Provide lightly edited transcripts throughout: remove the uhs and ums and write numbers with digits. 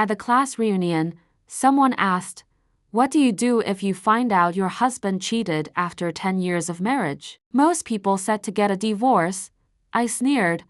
At the class reunion, someone asked, "What do you do if you find out your husband cheated after 10 years of marriage?" Most people said to get a divorce. I sneered,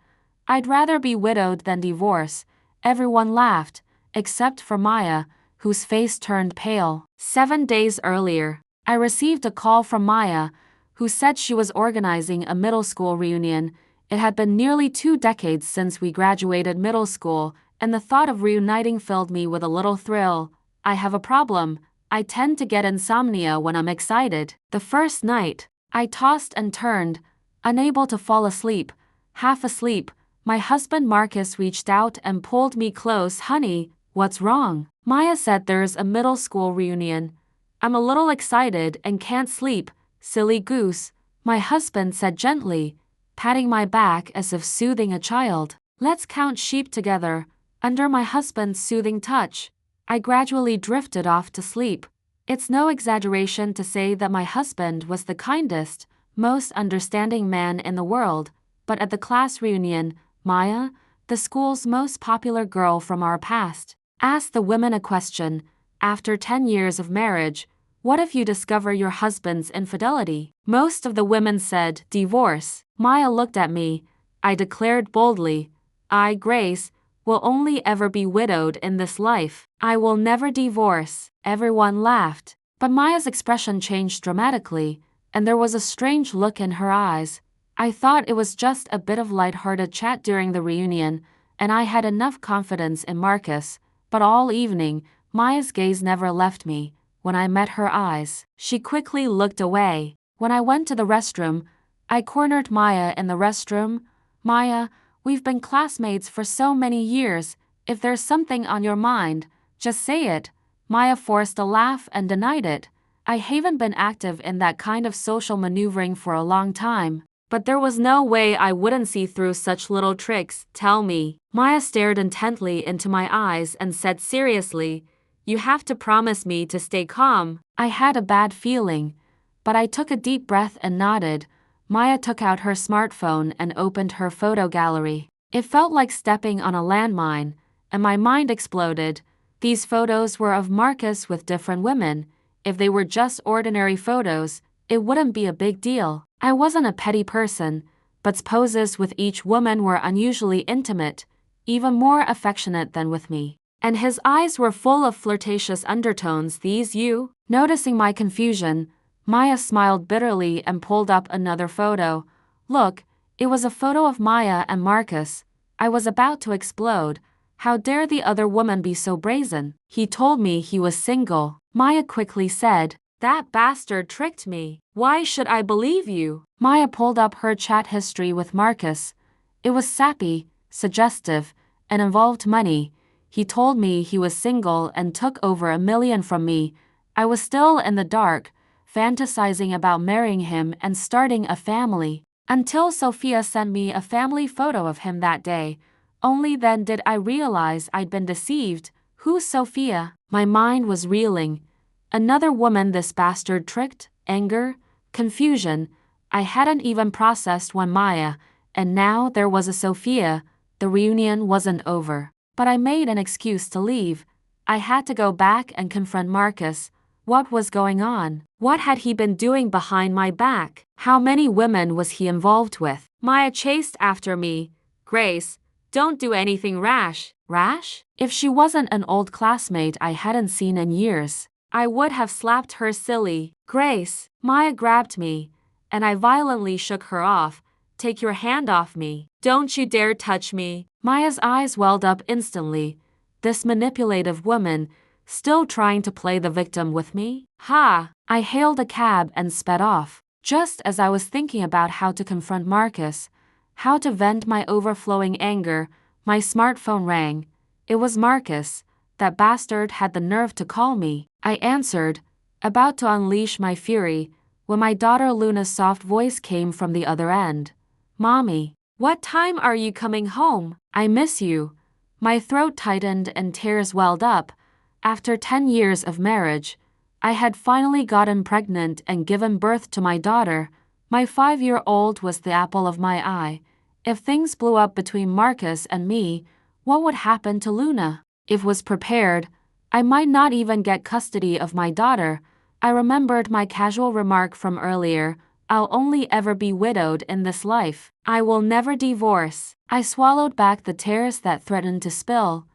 "I'd rather be widowed than divorce." Everyone laughed, except for Maya, whose face turned pale. 7 days earlier, I received a call from Maya, who said she was organizing a middle school reunion. It had been nearly 2 decades since we graduated middle school, and the thought of reuniting filled me with a little thrill. I have a problem. I tend to get insomnia when I'm excited. The first night, I tossed and turned, unable to fall asleep. Half asleep, my husband Marcus reached out and pulled me close. "Honey, what's wrong?" Maya said there's a middle school reunion. "I'm a little excited and can't sleep." "Silly goose," my husband said gently, patting my back as if soothing a child. "Let's count sheep together." Under my husband's soothing touch, I gradually drifted off to sleep. It's no exaggeration to say that my husband was the kindest, most understanding man in the world, but at the class reunion, Maya, the school's most popular girl from our past, asked the women a question. "After 10 years of marriage, what if you discover your husband's infidelity?" Most of the women said, "Divorce." Maya looked at me. I declared boldly, "I, Grace, will only ever be widowed in this life. I will never divorce." Everyone laughed, but Maya's expression changed dramatically, and there was a strange look in her eyes. I thought it was just a bit of light-hearted chat during the reunion, and I had enough confidence in Marcus, but all evening, Maya's gaze never left me. When I met her eyes, she quickly looked away. When I went to the restroom, I cornered Maya in the restroom. "Maya, we've been classmates for so many years. If there's something on your mind, just say it." Maya forced a laugh and denied it. I haven't been active in that kind of social maneuvering for a long time, but there was no way I wouldn't see through such little tricks. "Tell me." Maya stared intently into my eyes and said seriously, "You have to promise me to stay calm." I had a bad feeling, but I took a deep breath and nodded. Maya took out her smartphone and opened her photo gallery. It felt like stepping on a landmine, and my mind exploded. These photos were of Marcus with different women. If they were just ordinary photos, it wouldn't be a big deal. I wasn't a petty person, but poses with each woman were unusually intimate, even more affectionate than with me. And his eyes were full of flirtatious undertones. "These you?" Noticing my confusion, Maya smiled bitterly and pulled up another photo. Look, it was a photo of Maya and Marcus. I was about to explode. How dare the other woman be so brazen? "He told me he was single." Maya quickly said, "That bastard tricked me. Why should I believe you?" Maya pulled up her chat history with Marcus. It was sappy, suggestive, and involved money. He told me he was single and took over $1 million from me. I was still in the dark, fantasizing about marrying him and starting a family, until Sophia sent me a family photo of him that day. Only then did I realize I'd been deceived. Who's Sophia? My mind was reeling. Another woman this bastard tricked? Anger? Confusion? I hadn't even processed one Maya, and now there was a Sophia. The reunion wasn't over, but I made an excuse to leave. I had to go back and confront Marcus. What was going on? What had he been doing behind my back? How many women was he involved with? Maya chased after me. "Grace, don't do anything rash." Rash? If she wasn't an old classmate I hadn't seen in years, I would have slapped her silly. "Grace." Maya grabbed me, and I violently shook her off. "Take your hand off me. Don't you dare touch me." Maya's eyes welled up instantly. This manipulative woman, still trying to play the victim with me? Ha! I hailed a cab and sped off. Just as I was thinking about how to confront Marcus, how to vent my overflowing anger, my smartphone rang. It was Marcus. That bastard had the nerve to call me. I answered, about to unleash my fury, when my daughter Luna's soft voice came from the other end. "Mommy, what time are you coming home? I miss you." My throat tightened and tears welled up. After 10 years of marriage, I had finally gotten pregnant and given birth to my daughter. My 5-year-old was the apple of my eye. If things blew up between Marcus and me, what would happen to Luna? If was prepared, I might not even get custody of my daughter. I remembered my casual remark from earlier, I'll only ever be widowed in this life. I will never divorce. I swallowed back the tears that threatened to spill.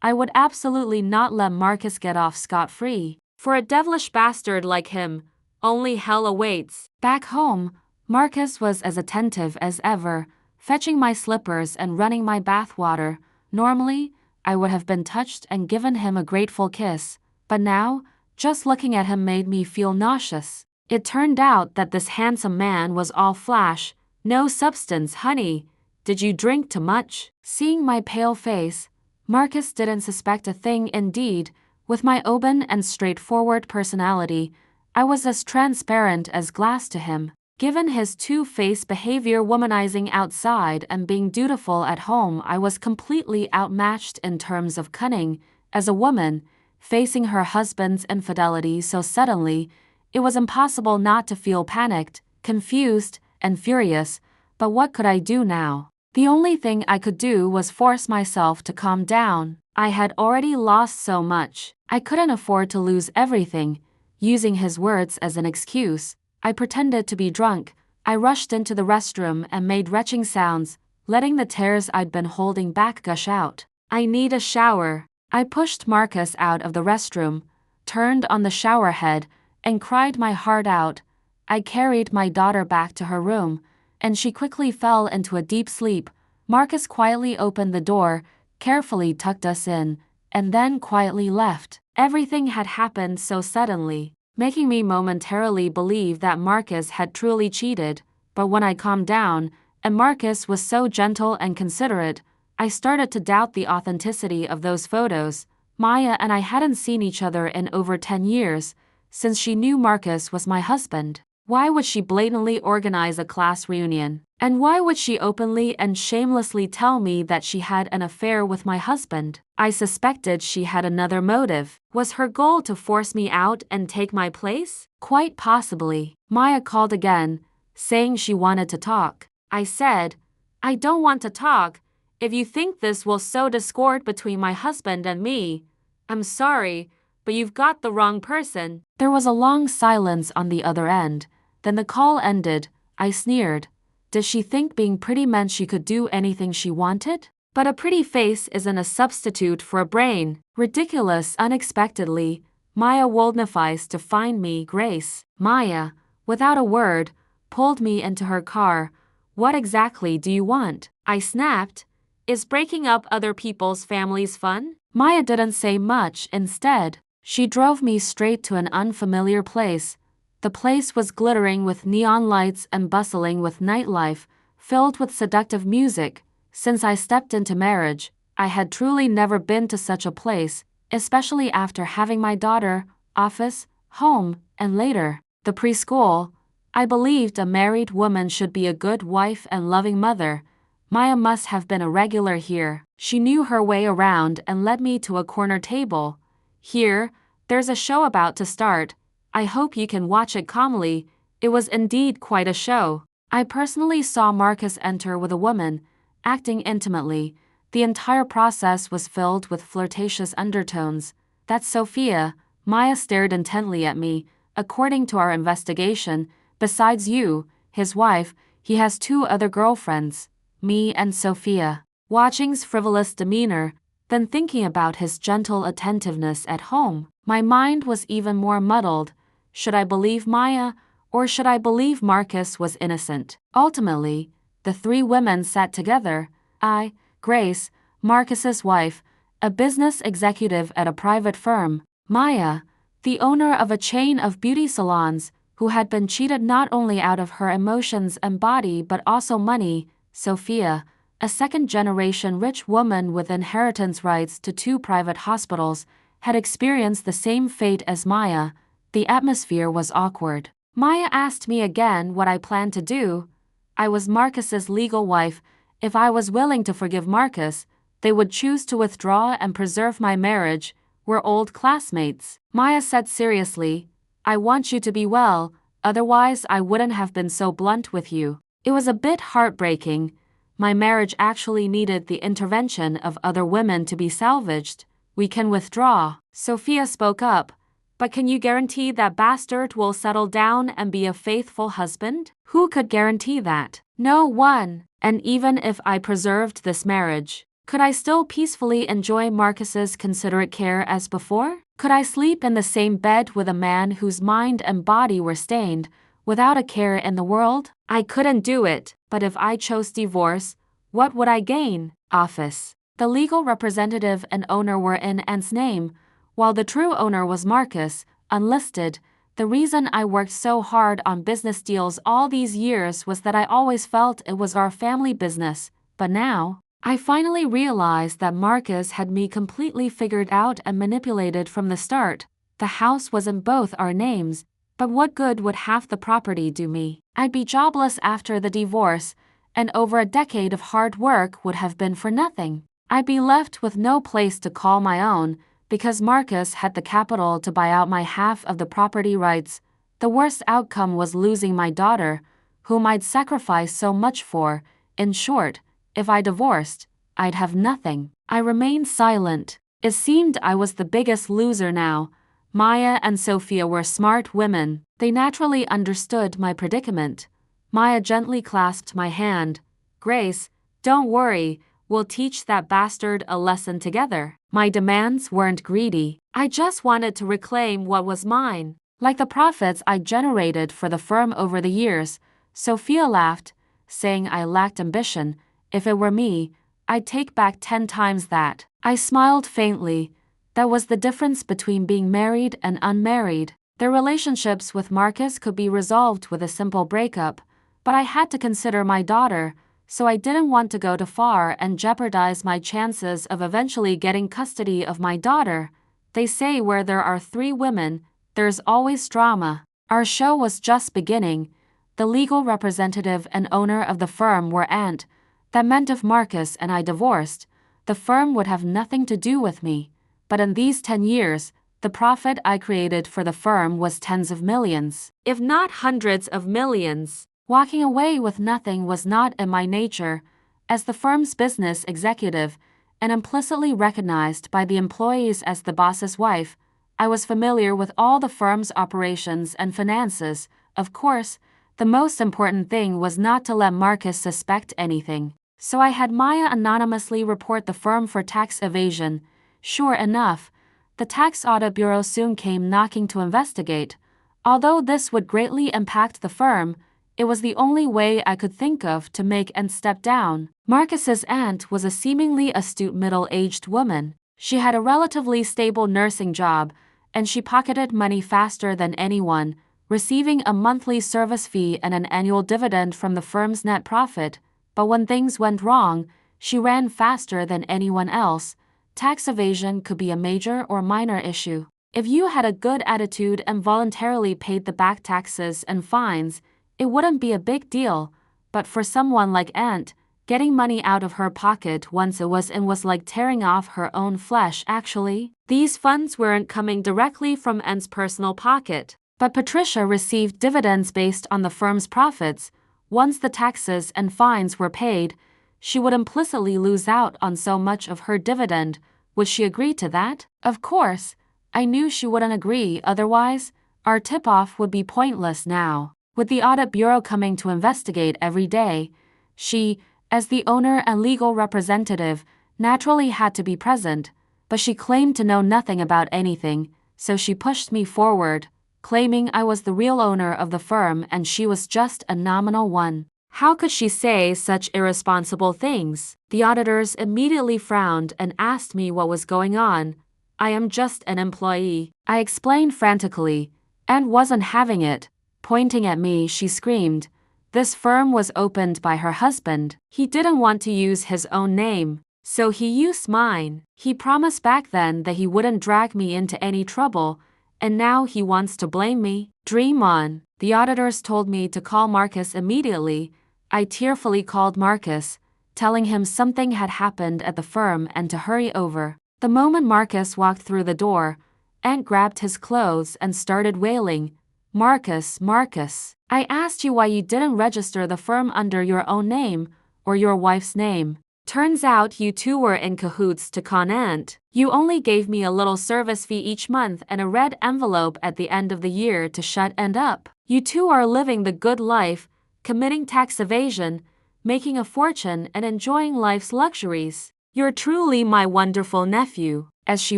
I would absolutely not let Marcus get off scot-free. For a devilish bastard like him, only hell awaits. Back home, Marcus was as attentive as ever, fetching my slippers and running my bathwater. Normally, I would have been touched and given him a grateful kiss, but now, just looking at him made me feel nauseous. It turned out that this handsome man was all flash, no substance. Honey, did you drink too much? Seeing my pale face, Marcus didn't suspect a thing. Indeed, with my open and straightforward personality, I was as transparent as glass to him. Given his two-faced behavior, womanizing outside and being dutiful at home, I was completely outmatched in terms of cunning. As a woman, facing her husband's infidelity so suddenly, it was impossible not to feel panicked, confused, and furious. But what could I do now? The only thing I could do was force myself to calm down. I had already lost so much. I couldn't afford to lose everything. Using his words as an excuse, I pretended to be drunk. I rushed into the restroom and made retching sounds, letting the tears I'd been holding back gush out. I need a shower. I pushed Marcus out of the restroom, turned on the shower head, and cried my heart out. I carried my daughter back to her room, and she quickly fell into a deep sleep. Marcus quietly opened the door, carefully tucked us in, and then quietly left. Everything had happened so suddenly, making me momentarily believe that Marcus had truly cheated. But when I calmed down, and Marcus was so gentle and considerate, I started to doubt the authenticity of those photos. Maya and I hadn't seen each other in over 10 years, since she knew Marcus was my husband. Why would she blatantly organize a class reunion? And why would she openly and shamelessly tell me that she had an affair with my husband? I suspected she had another motive. Was her goal to force me out and take my place? Quite possibly. Maya called again, saying she wanted to talk. I said, I don't want to talk. If you think this will sow discord between my husband and me, I'm sorry, but you've got the wrong person. There was a long silence on the other end. Then the call ended. I sneered. Did she think being pretty meant she could do anything she wanted? But a pretty face isn't a substitute for a brain. Ridiculous. Unexpectedly, Maya Woldnifies to find me. Grace. Maya, without a word, pulled me into her car. What exactly do you want? I snapped. Is breaking up other people's families fun? Maya didn't say much. Instead, she drove me straight to an unfamiliar place. The place was glittering with neon lights and bustling with nightlife, filled with seductive music. Since I stepped into marriage, I had truly never been to such a place, especially after having my daughter, office, home, and later, the preschool. I believed a married woman should be a good wife and loving mother. Maya must have been a regular here. She knew her way around and led me to a corner table. Here, there's a show about to start. I hope you can watch it calmly. It was indeed quite a show. I personally saw Marcus enter with a woman, acting intimately. The entire process was filled with flirtatious undertones. That's Sophia. Maya stared intently at me. According to our investigation, besides you, his wife, he has 2 other girlfriends, me and Sophia. Watching's frivolous demeanor, then thinking about his gentle attentiveness at home, my mind was even more muddled. Should I believe Maya, or should I believe Marcus was innocent? Ultimately, the 3 women sat together. I, Grace, Marcus's wife, a business executive at a private firm, Maya, the owner of a chain of beauty salons, who had been cheated not only out of her emotions and body but also money, Sophia, a second-generation rich woman with inheritance rights to 2 private hospitals, had experienced the same fate as Maya. The atmosphere was awkward. Maya asked me again what I planned to do. I was Marcus's legal wife. If I was willing to forgive Marcus, they would choose to withdraw and preserve my marriage. We're old classmates. Maya said seriously, I want you to be well, otherwise I wouldn't have been so blunt with you. It was a bit heartbreaking. My marriage actually needed the intervention of other women to be salvaged. we can withdraw. Sophia spoke up. But can you guarantee that bastard will settle down and be a faithful husband? Who could guarantee that? No one. And even if I preserved this marriage, could I still peacefully enjoy Marcus's considerate care as before? Could I sleep in the same bed with a man whose mind and body were stained, without a care in the world? I couldn't do it, but if I chose divorce, what would I gain? Office. The legal representative and owner were in Ant's name, while the true owner was Marcus, unlisted. The reason I worked so hard on business deals all these years was that I always felt it was our family business, but now, I finally realized that Marcus had me completely figured out and manipulated from the start. The house was in both our names, but what good would half the property do me? I'd be jobless after the divorce, and over a decade of hard work would have been for nothing. I'd be left with no place to call my own, because Marcus had the capital to buy out my half of the property rights. The worst outcome was losing my daughter, whom I'd sacrificed so much for. In short, if I divorced, I'd have nothing. I remained silent. It seemed I was the biggest loser now. Maya and Sophia were smart women. They naturally understood my predicament. Maya gently clasped my hand. Grace, don't worry, we'll teach that bastard a lesson together. My demands weren't greedy. I just wanted to reclaim what was mine. Like the profits I generated for the firm over the years, Sophia laughed, saying I lacked ambition. If it were me, I'd take back 10 times that. I smiled faintly. That was the difference between being married and unmarried. Their relationships with Marcus could be resolved with a simple breakup, but I had to consider my daughter, so I didn't want to go too far and jeopardize my chances of eventually getting custody of my daughter. They say where there are 3 women, there's always drama. Our show was just beginning. The legal representative and owner of the firm were Ant. That meant if Marcus and I divorced, the firm would have nothing to do with me. But in these 10 years, the profit I created for the firm was tens of millions, if not hundreds of millions. Walking away with nothing was not in my nature. As the firm's business executive, and implicitly recognized by the employees as the boss's wife, I was familiar with all the firm's operations and finances. Of course, the most important thing was not to let Marcus suspect anything. So I had Maya anonymously report the firm for tax evasion. Sure enough, the tax audit bureau soon came knocking to investigate. Although this would greatly impact the firm, it was the only way I could think of to make Ant step down. Marcus's aunt was a seemingly astute middle-aged woman. She had a relatively stable nursing job, and she pocketed money faster than anyone, receiving a monthly service fee and an annual dividend from the firm's net profit. But when things went wrong, she ran faster than anyone else. Tax evasion could be a major or minor issue. If you had a good attitude and voluntarily paid the back taxes and fines, it wouldn't be a big deal. But for someone like Ant, getting money out of her pocket once it was in was like tearing off her own flesh. Actually, these funds weren't coming directly from Ant's personal pocket, but Patricia received dividends based on the firm's profits. Once the taxes and fines were paid, she would implicitly lose out on so much of her dividend. Would she agree to that? Of course, I knew she wouldn't agree, otherwise, our tip-off would be pointless now. With the audit bureau coming to investigate every day, she, as the owner and legal representative, naturally had to be present, but she claimed to know nothing about anything, so she pushed me forward, claiming I was the real owner of the firm and she was just a nominal one. How could she say such irresponsible things? The auditors immediately frowned and asked me what was going on. I am just an employee, I explained frantically, and wasn't having it. Pointing at me, she screamed. This firm was opened by her husband. He didn't want to use his own name, so he used mine. He promised back then that he wouldn't drag me into any trouble, and now he wants to blame me. Dream on. The auditors told me to call Marcus immediately. I tearfully called Marcus, telling him something had happened at the firm and to hurry over. The moment Marcus walked through the door, Ant grabbed his clothes and started wailing. Marcus, Marcus, I asked you why you didn't register the firm under your own name, or your wife's name. Turns out you two were in cahoots to con Aunt. You only gave me a little service fee each month and a red envelope at the end of the year to shut Aunt up. You two are living the good life, committing tax evasion, making a fortune and enjoying life's luxuries. You're truly my wonderful nephew." As she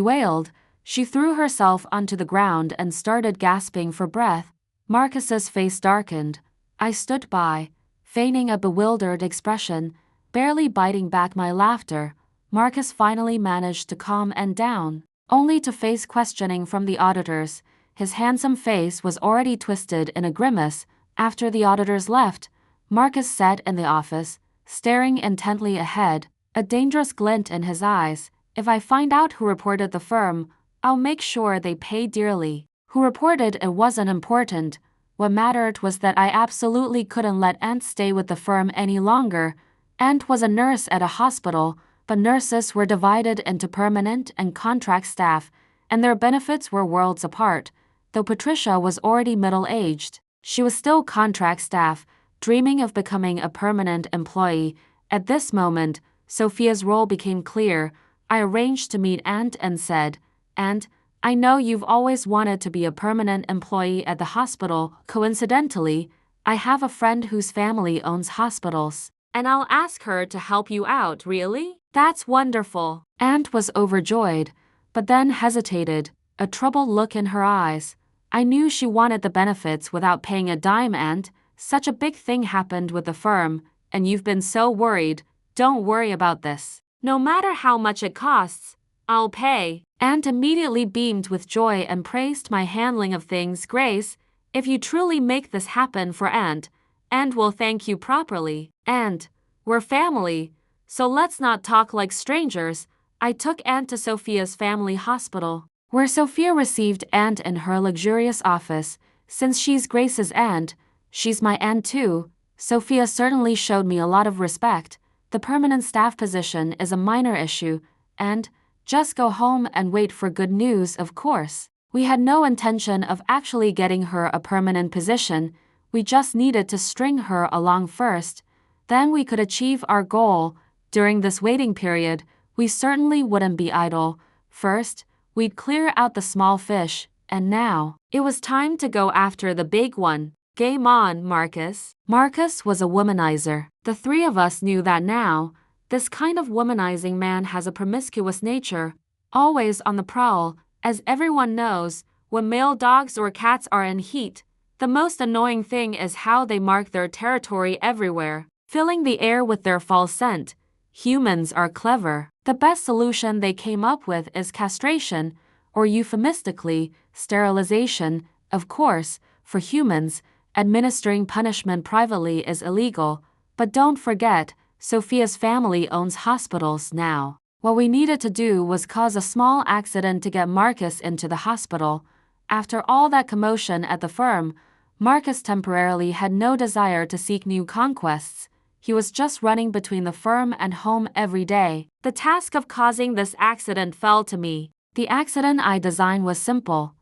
wailed, she threw herself onto the ground and started gasping for breath. Marcus's face darkened. I stood by, feigning a bewildered expression, barely biting back my laughter. Marcus finally managed to calm Aunt down, only to face questioning from the auditors. His handsome face was already twisted in a grimace. After the auditors left, Marcus sat in the office, staring intently ahead, a dangerous glint in his eyes. "If I find out who reported the firm, I'll make sure they pay dearly." Who reported it wasn't important. What mattered was that I absolutely couldn't let Aunt stay with the firm any longer. Aunt was a nurse at a hospital, but nurses were divided into permanent and contract staff, and their benefits were worlds apart. Though Patricia was already middle-aged, she was still contract staff, dreaming of becoming a permanent employee. At this moment, Sophia's role became clear. I arranged to meet Aunt and said, "Aunt, I know you've always wanted to be a permanent employee at the hospital. Coincidentally, I have a friend whose family owns hospitals, and I'll ask her to help you out." "Really? That's wonderful." Aunt was overjoyed, but then hesitated, a troubled look in her eyes. I knew she wanted the benefits without paying a dime. "Aunt, such a big thing happened with the firm, and you've been so worried. Don't worry about this. No matter how much it costs, I'll pay." Aunt immediately beamed with joy and praised my handling of things. "Grace, if you truly make this happen for Aunt will thank you properly. Aunt, we're family, so let's not talk like strangers." I took Aunt to Sophia's family hospital, where Sophia received Aunt in her luxurious office. Since she's Grace's aunt, she's my aunt too. Sophia certainly showed me a lot of respect. The permanent staff position is a minor issue, and just go home and wait for good news. Of course, we had no intention of actually getting her a permanent position. We just needed to string her along first. Then we could achieve our goal. During this waiting period, we certainly wouldn't be idle. First, we'd clear out the small fish, and now it was time to go after the big one. Game on, Marcus. Marcus was a womanizer. The three of us knew that now. This kind of womanizing man has a promiscuous nature, always on the prowl. As everyone knows, when male dogs or cats are in heat, the most annoying thing is how they mark their territory everywhere, filling the air with their foul scent. Humans are clever. The best solution they came up with is castration, or euphemistically, sterilization. Of course, for humans, administering punishment privately is illegal, but don't forget, Sophia's family owns hospitals now. What we needed to do was cause a small accident to get Marcus into the hospital. After all that commotion at the firm, Marcus temporarily had no desire to seek new conquests. He was just running between the firm and home every day. The task of causing this accident fell to me. The accident I designed was simple.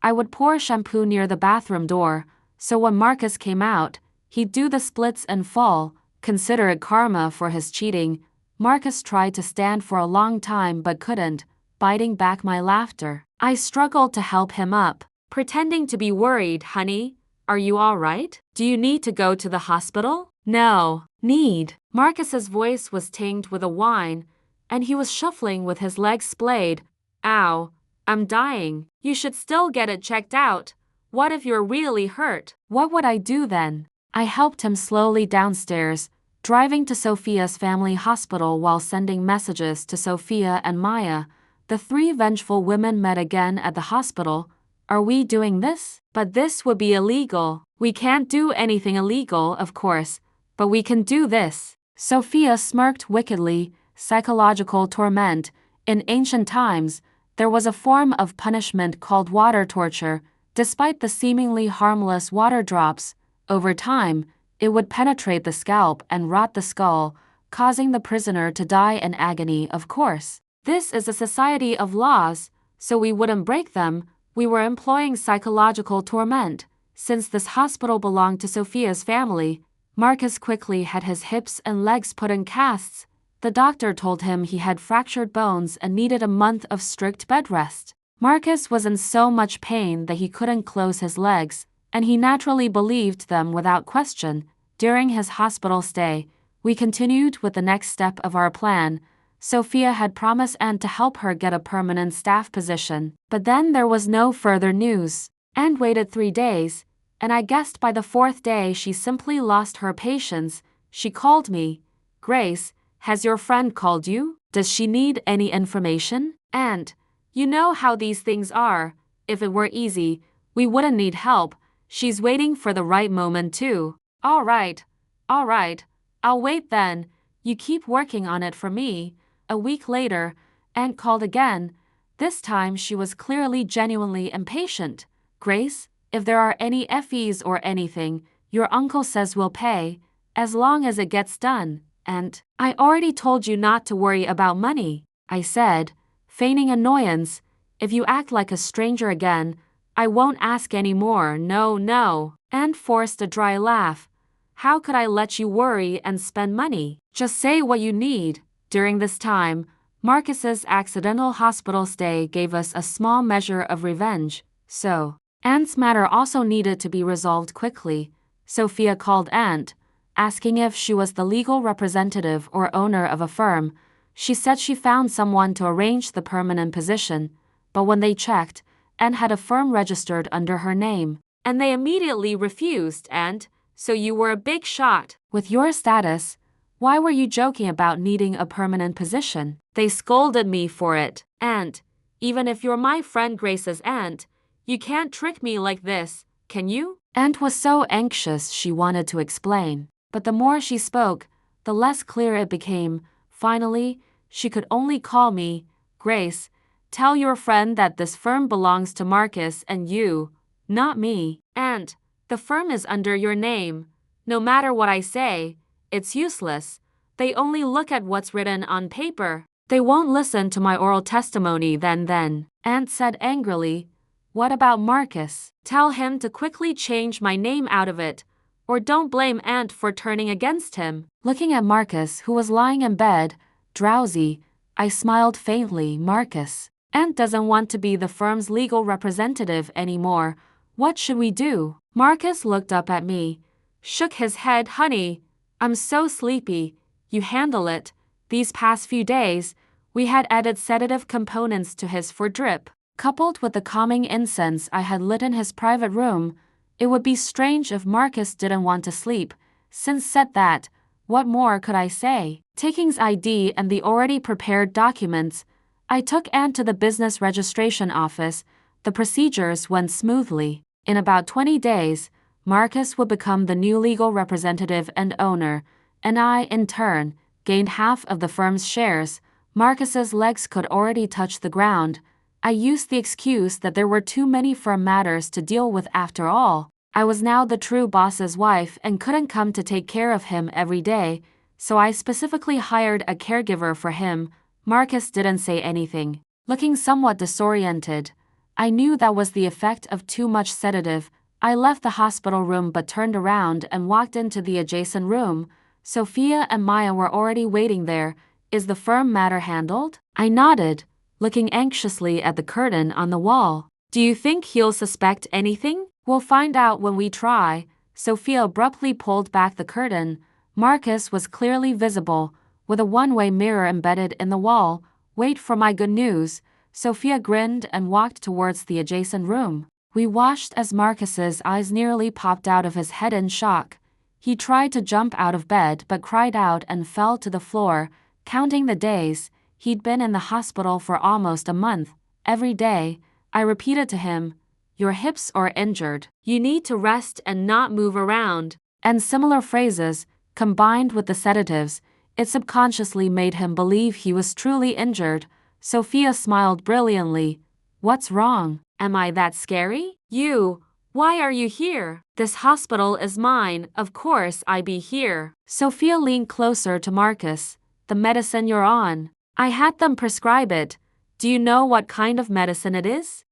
I would pour shampoo near the bathroom door, so when Marcus came out, he'd do the splits and fall. Consider it karma for his cheating. Marcus tried to stand for a long time but couldn't, biting back my laughter. I struggled to help him up, pretending to be worried. "Honey, are you all right? Do you need to go to the hospital?" "No, need." Marcus's voice was tinged with a whine, and he was shuffling with his legs splayed. "Ow, I'm dying." "You should still get it checked out. What if you're really hurt?" What would I do then? I helped him slowly downstairs, driving to Sophia's family hospital while sending messages to Sophia and Maya. The three vengeful women met again at the hospital. "Are we doing this?" "But this would be illegal." "We can't do anything illegal, of course, but we can do this." Sophia smirked wickedly. Psychological torment. In ancient times, there was a form of punishment called water torture. Despite the seemingly harmless water drops, over time, it would penetrate the scalp and rot the skull, causing the prisoner to die in agony. Of course, this is a society of laws, so we wouldn't break them. We were employing psychological torment. Since this hospital belonged to Sophia's family, Marcus quickly had his hips and legs put in casts. The doctor told him he had fractured bones and needed a month of strict bed rest. Marcus was in so much pain that he couldn't close his legs, and he naturally believed them without question. During his hospital stay, we continued with the next step of our plan. Sophia had promised Anne to help her get a permanent staff position, but then there was no further news. Anne waited 3 days, and I guessed by the 4th day she simply lost her patience. She called me. "Grace, has your friend called you? Does she need any information?" And, you know how these things are. If it were easy, we wouldn't need help. She's waiting for the right moment too. All right. I'll wait then. You keep working on it for me. A week later, Aunt called again. This time she was clearly genuinely impatient. "Grace, if there are any fees or anything, your uncle says we'll pay, as long as it gets done. And I already told you not to worry about money," I said, feigning annoyance. "If you act like a stranger again, I won't ask any more. No. Aunt forced a dry laugh. "How could I let you worry and spend money? Just say what you need." During this time, Marcus's accidental hospital stay gave us a small measure of revenge, so Aunt's matter also needed to be resolved quickly. Sophia called Aunt, asking if she was the legal representative or owner of a firm. She said she found someone to arrange the permanent position, but when they checked, Aunt had a firm registered under her name, and they immediately refused. "And so you were a big shot. With your status, why were you joking about needing a permanent position?" They scolded me for it. "Aunt, even if you're my friend Grace's aunt, you can't trick me like this, can you?" Aunt was so anxious she wanted to explain, but the more she spoke, the less clear it became. Finally, she could only call me. "Grace, tell your friend that this firm belongs to Marcus and you, not me. Aunt, the firm is under your name. No matter what I say, it's useless. They only look at what's written on paper. They won't listen to my oral testimony then. Aunt said angrily. "What about Marcus? Tell him to quickly change my name out of it, or don't blame Aunt for turning against him." Looking at Marcus, who was lying in bed, drowsy, I smiled faintly. "Marcus, Aunt doesn't want to be the firm's legal representative anymore. What should we do?" Marcus looked up at me, shook his head. "Honey, I'm so sleepy. You handle it." These past few days, we had added sedative components to his for drip. Coupled with the calming incense I had lit in his private room, it would be strange if Marcus didn't want to sleep. Since said that, what more could I say? Taking his ID and the already prepared documents, I took Aunt to the business registration office. The procedures went smoothly. In about 20 days, Marcus would become the new legal representative and owner, and I, in turn, gained half of the firm's shares. Marcus's legs could already touch the ground. I used the excuse that there were too many firm matters to deal with after all. I was now the true boss's wife and couldn't come to take care of him every day, so I specifically hired a caregiver for him. Marcus didn't say anything. Looking somewhat disoriented, I knew that was the effect of too much sedative. I left the hospital room but turned around and walked into the adjacent room. Sophia and Maya were already waiting there. "Is the firm matter handled?" I nodded, looking anxiously at the curtain on the wall. "Do you think he'll suspect anything?" "We'll find out when we try." Sophia abruptly pulled back the curtain. Marcus was clearly visible, with a one-way mirror embedded in the wall. "Wait for my good news." Sophia grinned and walked towards the adjacent room. We watched as Marcus's eyes nearly popped out of his head in shock. He tried to jump out of bed but cried out and fell to the floor. Counting the days, he'd been in the hospital for almost a month. Every day, I repeated to him, "Your hips are injured. You need to rest and not move around." And similar phrases, combined with the sedatives, it subconsciously made him believe he was truly injured. Sophia smiled brilliantly. "What's wrong? Am I that scary?" Why are you here?" "This hospital is mine, of course I be here." Sophia leaned closer to Marcus. "The medicine you're on. I had them prescribe it. Do you know what kind of medicine it is?"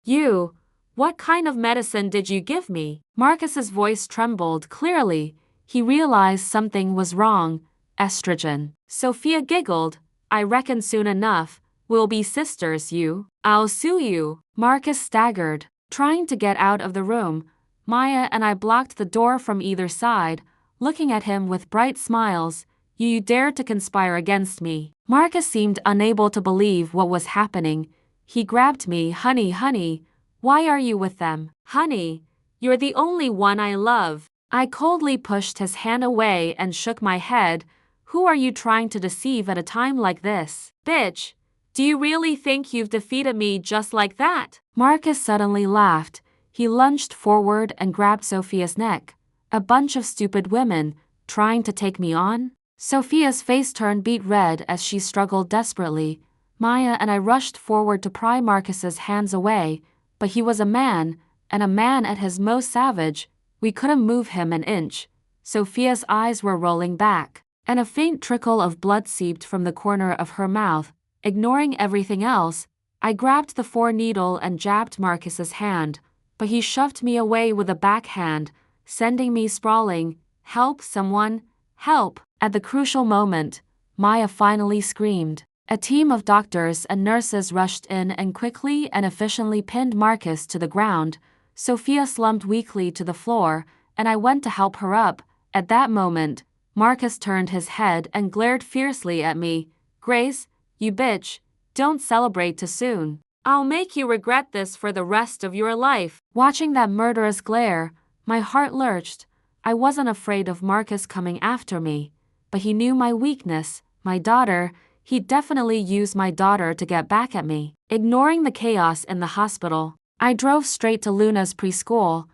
What kind of medicine did you give me?" Marcus's voice trembled clearly. He realized something was wrong. estrogen. Sophia giggled. I reckon soon enough, we'll be sisters you. I'll sue you. Marcus staggered. Trying to get out of the room, Maya and I blocked the door from either side, looking at him with bright smiles. You dared to conspire against me. Marcus seemed unable to believe what was happening. He grabbed me. Honey, why are you with them? Honey, you're the only one I love. I coldly pushed his hand away and shook my head. Who are you trying to deceive at a time like this? Bitch, do you really think you've defeated me just like that? Marcus suddenly laughed. He lunged forward and grabbed Sophia's neck. A bunch of stupid women, trying to take me on? Sophia's face turned beet red as she struggled desperately. Maya and I rushed forward to pry Marcus's hands away, but he was a man, and a man at his most savage. We couldn't move him an inch. Sophia's eyes were rolling back, and a faint trickle of blood seeped from the corner of her mouth. Ignoring everything else, I grabbed the 4-needle and jabbed Marcus's hand, but he shoved me away with a backhand, sending me sprawling. Help, someone, help! At the crucial moment, Maya finally screamed. A team of doctors and nurses rushed in and quickly and efficiently pinned Marcus to the ground. Sophia slumped weakly to the floor, and I went to help her up. At that moment, Marcus turned his head and glared fiercely at me. Grace, you bitch, don't celebrate too soon. I'll make you regret this for the rest of your life. Watching that murderous glare, my heart lurched. I wasn't afraid of Marcus coming after me, but he knew my weakness, my daughter. He'd definitely use my daughter to get back at me. Ignoring the chaos in the hospital, I drove straight to Luna's preschool.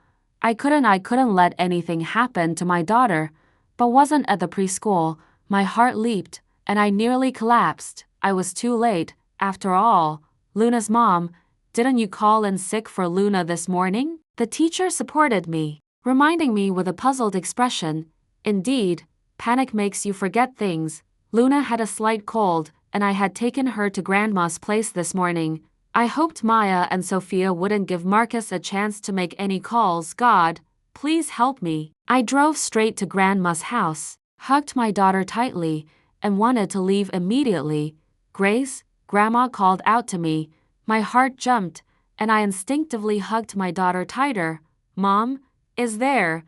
I couldn't let anything happen to my daughter, but wasn't at the preschool. My heart leaped, and I nearly collapsed. I was too late. After all, Luna's mom, didn't you call in sick for Luna this morning? The teacher supported me, reminding me with a puzzled expression. Indeed, panic makes you forget things. Luna had a slight cold, and I had taken her to Grandma's place this morning. I hoped Maya and Sophia wouldn't give Marcus a chance to make any calls. God, please help me. I drove straight to Grandma's house, hugged my daughter tightly, and wanted to leave immediately. Grace, Grandma called out to me. My heart jumped, and I instinctively hugged my daughter tighter. Mom, is there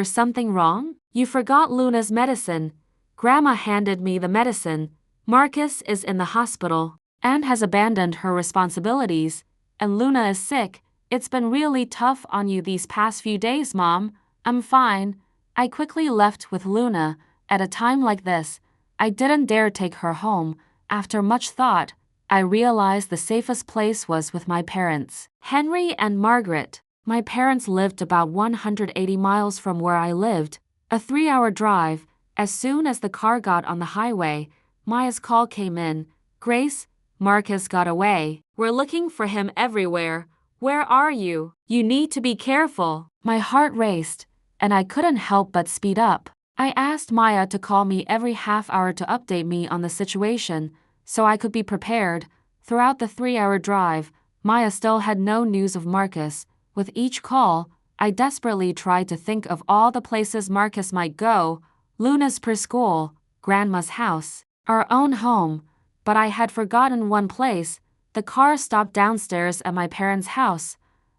something wrong? You forgot Luna's medicine. Grandma handed me the medicine. Marcus is in the hospital and has abandoned her responsibilities, and Luna is sick. It's been really tough on you these past few days, Mom. I'm fine. I quickly left with Luna. At a time like this, I didn't dare take her home. After much thought, I realized the safest place was with my parents, Henry and Margaret. My parents lived about 180 miles from where I lived, a 3-hour drive. As soon as the car got on the highway, Maya's call came in. Grace, Marcus got away. We're looking for him everywhere. Where are you? You need to be careful. My heart raced, and I couldn't help but speed up. I asked Maya to call me every half hour to update me on the situation, so I could be prepared. Throughout the 3-hour drive, Maya still had no news of Marcus. With each call, I desperately tried to think of all the places Marcus might go. Luna's preschool, Grandma's house, our own home, but I had forgotten one place. The car stopped downstairs at my parents' house.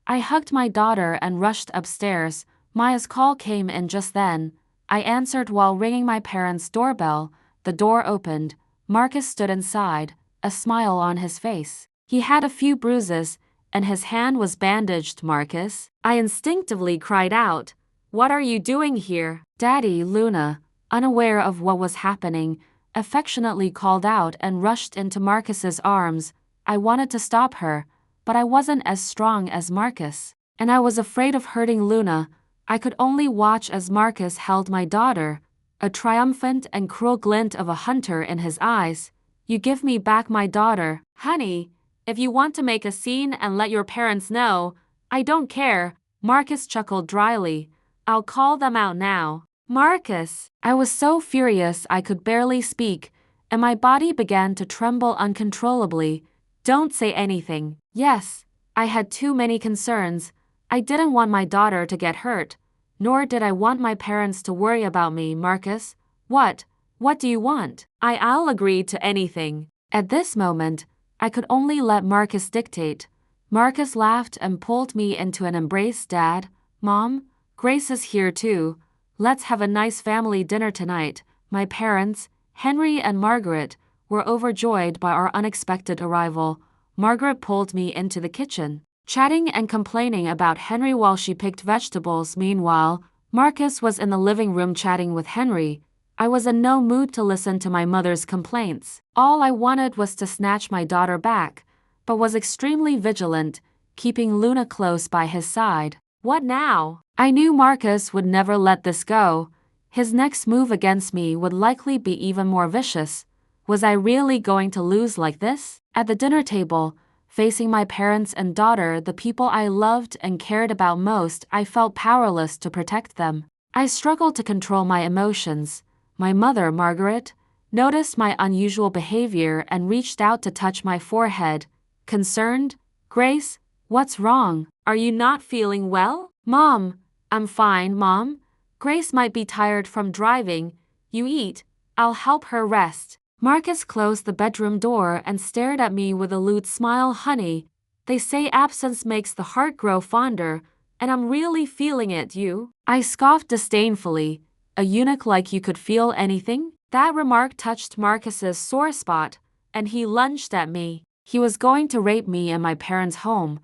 I hugged my daughter and rushed upstairs. Maya's call came in just then. I answered while ringing my parents' doorbell. The door opened. Marcus stood inside, a smile on his face. He had a few bruises, and his hand was bandaged. Marcus, I instinctively cried out. What are you doing here? Daddy, Luna, unaware of what was happening, affectionately called out and rushed into Marcus's arms. I wanted to stop her, but I wasn't as strong as Marcus, and I was afraid of hurting Luna. I could only watch as Marcus held my daughter, a triumphant and cruel glint of a hunter in his eyes. You give me back my daughter. Honey, if you want to make a scene and let your parents know, I don't care. Marcus chuckled dryly. I'll call them out now. Marcus! I was so furious I could barely speak, and my body began to tremble uncontrollably. Don't say anything. Yes, I had too many concerns. I didn't want my daughter to get hurt, nor did I want my parents to worry about me. Marcus, what What do you want? I'll agree to anything. At this moment, I could only let Marcus dictate. Marcus laughed and pulled me into an embrace. Dad, Mom, Grace is here too. Let's have a nice family dinner tonight. My parents, Henry and Margaret, were overjoyed by our unexpected arrival. Margaret pulled me into the kitchen, chatting and complaining about Henry while she picked vegetables. Meanwhile, Marcus was in the living room chatting with Henry. I was in no mood to listen to my mother's complaints. All I wanted was to snatch my daughter back, but was extremely vigilant, keeping Luna close by his side. What now? I knew Marcus would never let this go. His next move against me would likely be even more vicious. Was I really going to lose like this? At the dinner table, facing my parents and daughter, the people I loved and cared about most, I felt powerless to protect them. I struggled to control my emotions. My mother, Margaret, noticed my unusual behavior and reached out to touch my forehead. Concerned, Grace, what's wrong? Are you not feeling well? Mom, I'm fine, Mom. Grace might be tired from driving. You eat. I'll help her rest. Marcus closed the bedroom door and stared at me with a lewd smile. Honey, they say absence makes the heart grow fonder, and I'm really feeling it. You? I scoffed disdainfully. A eunuch like you could feel anything? That remark touched Marcus's sore spot, and he lunged at me. He was going to rape me in my parents' home.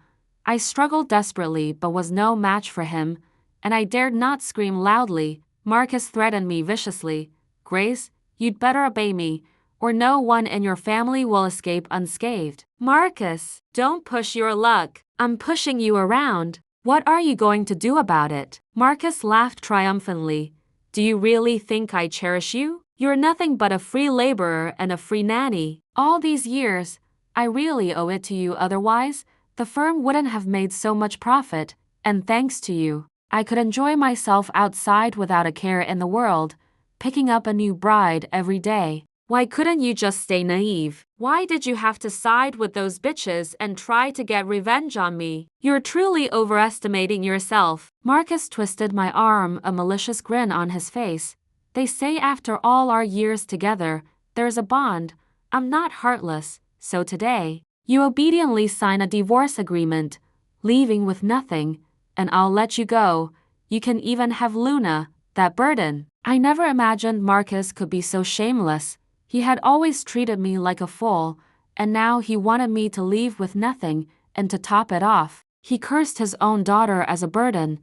I struggled desperately but was no match for him, and I dared not scream loudly. Marcus threatened me viciously. Grace, you'd better obey me, or no one in your family will escape unscathed. Marcus, don't push your luck. I'm pushing you around. What are you going to do about it? Marcus laughed triumphantly. Do you really think I cherish you? You're nothing but a free laborer and a free nanny. All these years, I really owe it to you, otherwise, the firm wouldn't have made so much profit, and thanks to you, I could enjoy myself outside without a care in the world, picking up a new bride every day. Why couldn't you just stay naive? Why did you have to side with those bitches and try to get revenge on me? You're truly overestimating yourself. Marcus twisted my arm, a malicious grin on his face. They say after all our years together, there's a bond. I'm not heartless, so today, you obediently sign a divorce agreement, leaving with nothing, and I'll let you go. You can even have Luna, that burden. I never imagined Marcus could be so shameless. He had always treated me like a fool, and now he wanted me to leave with nothing, and to top it off, he cursed his own daughter as a burden.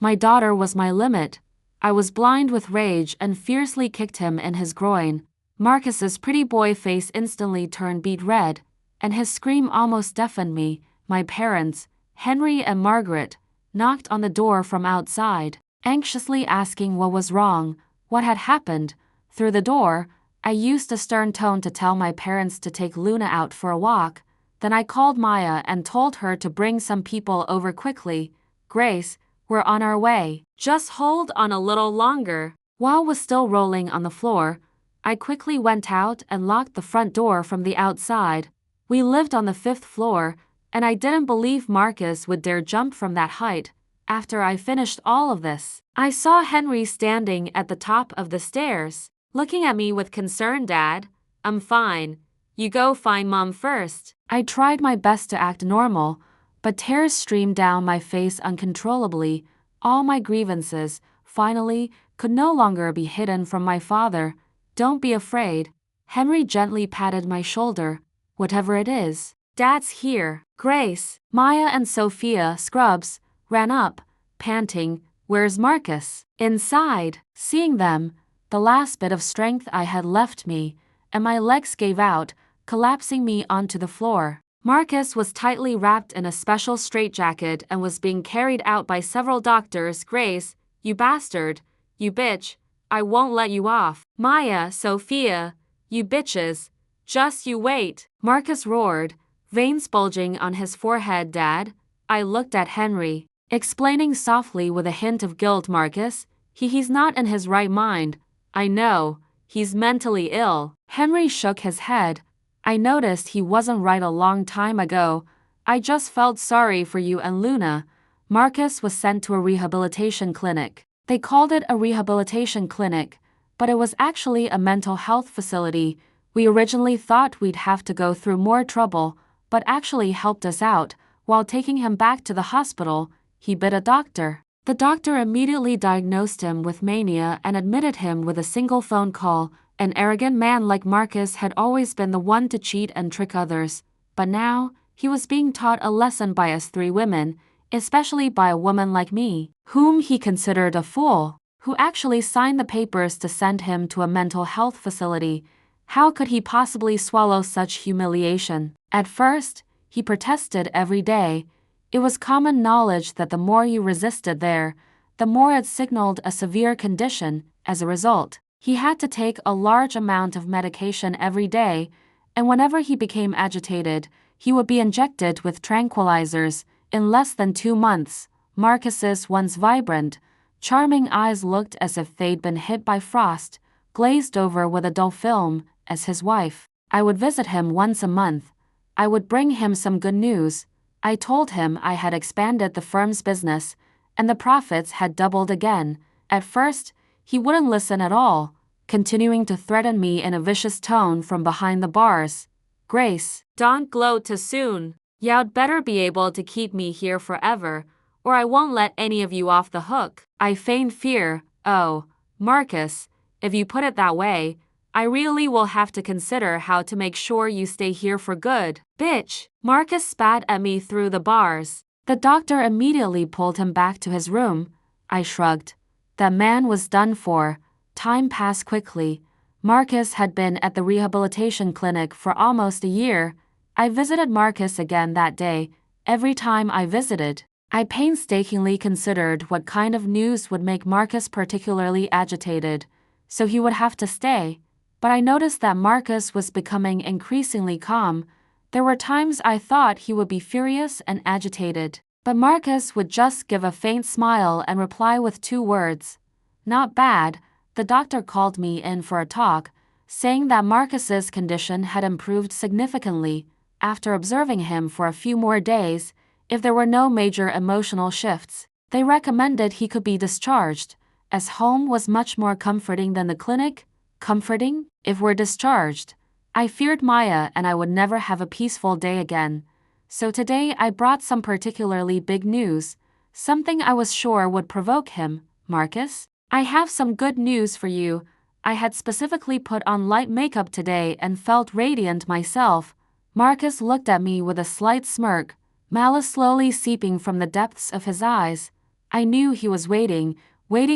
My daughter was my limit. I was blind with rage and fiercely kicked him in his groin. Marcus's pretty boy face instantly turned beet red, and his scream almost deafened me. My parents, Henry and Margaret, knocked on the door from outside, anxiously asking what was wrong, what had happened. Through the door, I used a stern tone to tell my parents to take Luna out for a walk. Then I called Maya and told her to bring some people over quickly. Grace, we're on our way. Just hold on a little longer. While was still rolling on the floor, I quickly went out and locked the front door from the outside. We lived on the 5th floor, and I didn't believe Marcus would dare jump from that height. After I finished all of this, I saw Henry standing at the top of the stairs, looking at me with concern. Dad, I'm fine. You go find Mom first. I tried my best to act normal, but tears streamed down my face uncontrollably. All my grievances, finally, could no longer be hidden from my father. Don't be afraid. Henry gently patted my shoulder. Whatever it is, Dad's here. Grace, Maya and Sophia, Scrubs, ran up, panting. Where's Marcus? Inside. Seeing them, the last bit of strength I had left me, and my legs gave out, collapsing me onto the floor. Marcus was tightly wrapped in a special straitjacket and was being carried out by several doctors. Grace, you bastard, you bitch, I won't let you off. Maya, Sophia, you bitches, just you wait. Marcus roared, veins bulging on his forehead. Dad, I looked at Henry, explaining softly with a hint of guilt. Marcus, he's not in his right mind. I know, he's mentally ill. Henry shook his head. I noticed he wasn't right a long time ago. I just felt sorry for you and Luna. Marcus was sent to a rehabilitation clinic. They called it a rehabilitation clinic, but it was actually a mental health facility. We originally thought we'd have to go through more trouble, but actually helped us out. While taking him back to the hospital, he bit a doctor. The doctor immediately diagnosed him with mania and admitted him with a single phone call. An arrogant man like Marcus had always been the one to cheat and trick others, but now he was being taught a lesson by us three women, especially by a woman like me, whom he considered a fool, who actually signed the papers to send him to a mental health facility. How could he possibly swallow such humiliation? At first, he protested every day. It was common knowledge that the more you resisted there, the more it signaled a severe condition. As a result, he had to take a large amount of medication every day, and whenever he became agitated, he would be injected with tranquilizers. In less than 2 months, Marcus's once vibrant, charming eyes looked as if they'd been hit by frost, glazed over with a dull film. As his wife, I would visit him once a month. I would bring him some good news. I told him I had expanded the firm's business, and the profits had doubled again. At first, he wouldn't listen at all, continuing to threaten me in a vicious tone from behind the bars. Grace, don't gloat too soon. You'd better be able to keep me here forever, or I won't let any of you off the hook. I feigned fear. Oh, Marcus, if you put it that way, I really will have to consider how to make sure you stay here for good. Bitch! Marcus spat at me through the bars. The doctor immediately pulled him back to his room. I shrugged. That man was done for. Time passed quickly. Marcus had been at the rehabilitation clinic for almost a year. I visited Marcus again that day. Every time I visited, I painstakingly considered what kind of news would make Marcus particularly agitated, so he would have to stay. But I noticed that Marcus was becoming increasingly calm. There were times I thought he would be furious and agitated, but Marcus would just give a faint smile and reply with 2 words. Not bad. The doctor called me in for a talk, saying that Marcus's condition had improved significantly. After observing him for a few more days, if there were no major emotional shifts, they recommended he could be discharged, as home was much more comforting than the clinic. Comforting? If we're discharged, I feared Maya and I would never have a peaceful day again. So today I brought some particularly big news, something I was sure would provoke him. Marcus, I have some good news for you. I had specifically put on light makeup today and felt radiant myself. Marcus looked at me with a slight smirk, malice slowly seeping from the depths of his eyes. I knew he was waiting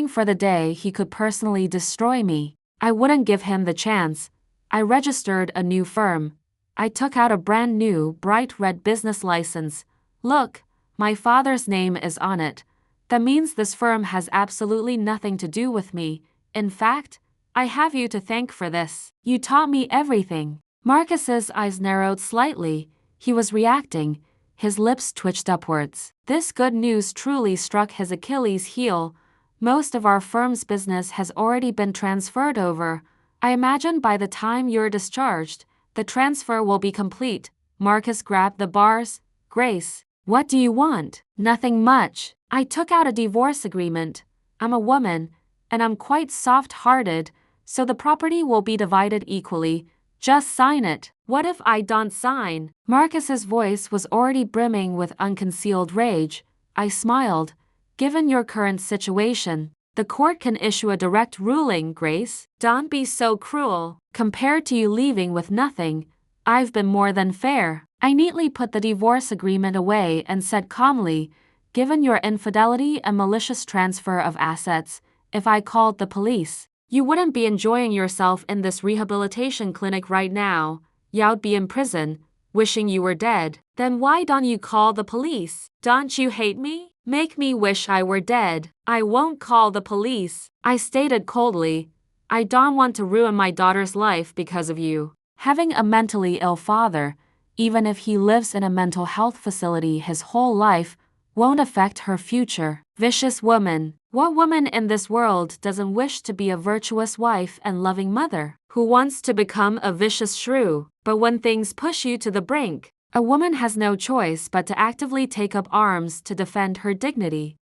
for the day he could personally destroy me. I wouldn't give him the chance. I registered a new firm. I took out a brand new, bright red business license. Look, my father's name is on it. That means this firm has absolutely nothing to do with me. In fact, I have you to thank for this. You taught me everything. Marcus's eyes narrowed slightly. He was reacting. His lips twitched upwards. This good news truly struck his Achilles heel. Most of our firm's business has already been transferred over. I imagine by the time you're discharged, the transfer will be complete. Marcus grabbed the bars. Grace, what do you want? Nothing much. I took out a divorce agreement. I'm a woman, and I'm quite soft-hearted, so the property will be divided equally. Just sign it. What if I don't sign? Marcus's voice was already brimming with unconcealed rage. I smiled. Given your current situation, the court can issue a direct ruling, Grace. Don't be so cruel. Compared to you leaving with nothing, I've been more than fair. I neatly put the divorce agreement away and said calmly, given your infidelity and malicious transfer of assets, if I called the police, you wouldn't be enjoying yourself in this rehabilitation clinic right now. You'd be in prison, wishing you were dead. Then why don't you call the police? Don't you hate me? Make me wish I were dead. I won't call the police. I stated coldly, I don't want to ruin my daughter's life because of you. Having a mentally ill father, even if he lives in a mental health facility his whole life, won't affect her future. Vicious woman. What woman in this world doesn't wish to be a virtuous wife and loving mother? Who wants to become a vicious shrew? But when things push you to the brink, a woman has no choice but to actively take up arms to defend her dignity.